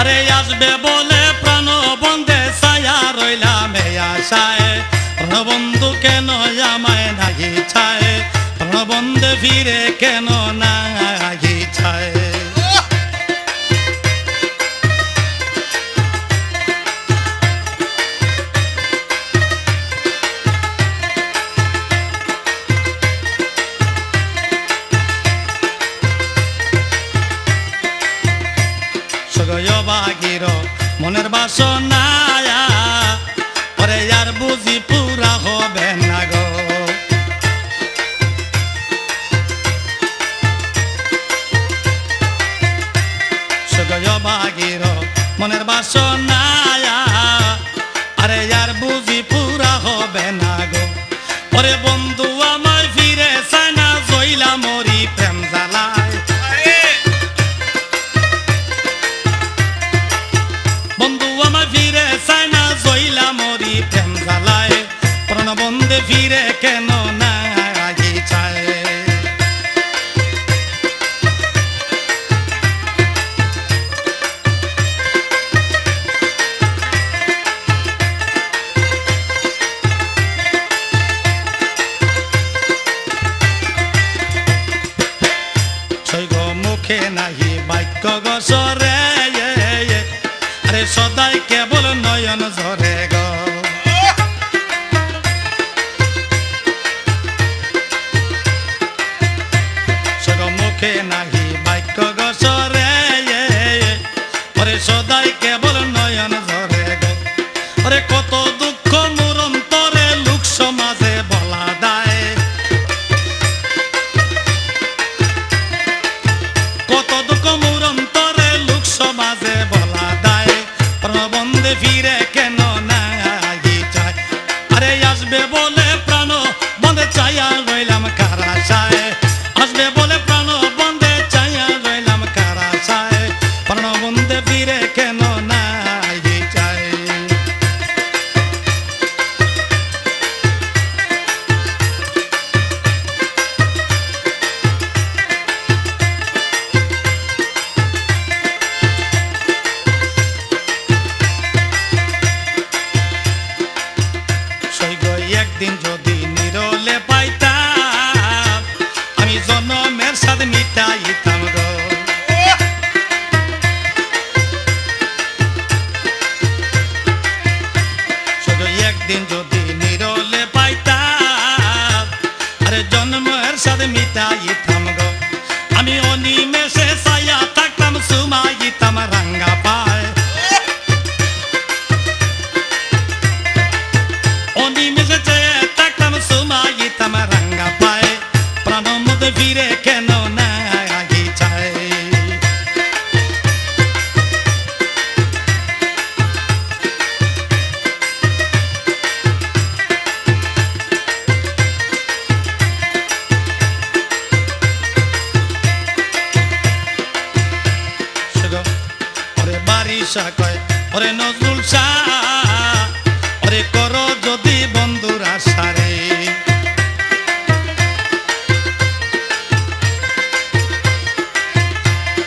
আরে আসবে বলে প্রাণ বন্ধে ছায়া রইলাম এই আশায় প্রাণবন্ধু কেন আমায় নাহি ছায় প্রাণবন্ধে ফিরে কেন নাহি ছায় বাগির মনের বাসনা ওরে আর বুঝি পুরা হবে না গো বাগির মনের বাসনা আরে আর বুঝি পুরা হবে না গো ওরে বন্ধু আমার ফিরে চায় না জইলা মরি প্রেম জ্বালায় বন্ধু আমার ফিরে চায় না জইলা মরি প্রেম জ্বালায় প্রাণবন্ধে ফিরে কেন না আগে চায় মুখে নাহি বাক্য গসরে আরে সদাই কেবল নয়ন ঝরে গো মুখে নাহি বাক্য গসরে আরে সদাই কেবল নয়ন ঝরে গো আরে কত দুঃখ মোর অন্তরে লোক সমাজে বলা দায় কত দুঃখ মোর অন্তরে লোক সমাজে বলা দায় প্রাণবন্ধে ফিরে কেন না আগে চায় আরে আসবে বলে প্রাণ বন্ধে চাইয়া রইলাম কারা চায় আসবে বলে প্রাণ বন্ধে চাইয়া রইলাম কারা চায় প্রাণবন্ধে ফিরে কেন না আগে চায় একদিন যদি নিরলে পাইতাম আমি জনমের সাথে মিটাইতাম গো শুধু একদিন যদি নিরলে পাইতাম আরে জন্মের সাথে মিটাইতাম গো আমি অনিমেষে ছায়া থাকতাম সুমাইতাম রাঙ্গা পায় রাঙ্গা পায় প্রাণের মধ্যে ফিরে কেন না আগে চায় ওরে বারিশা কয় ওরে নজরুল শাহ ওরে করো যদি বন্ধুরা সারে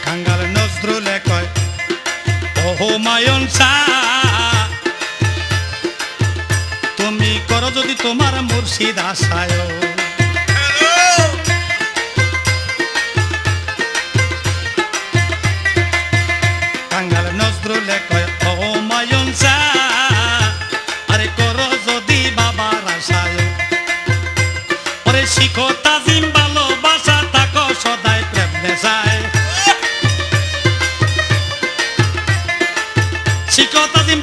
কাঙ্গাল নজরুলে কয় ওহো মায়ন শাহ তুমি করো যদি তোমার মুর্শিদ আশায় কাঙ্গাল নজরুলে কয় ওহো মায়ন শাহ আরে করো যদি বাবার আশায় ওরে শিখো তাজিম ভালোবাসা থাকো সদাই প্রেম নেশায় শিখো তাজিম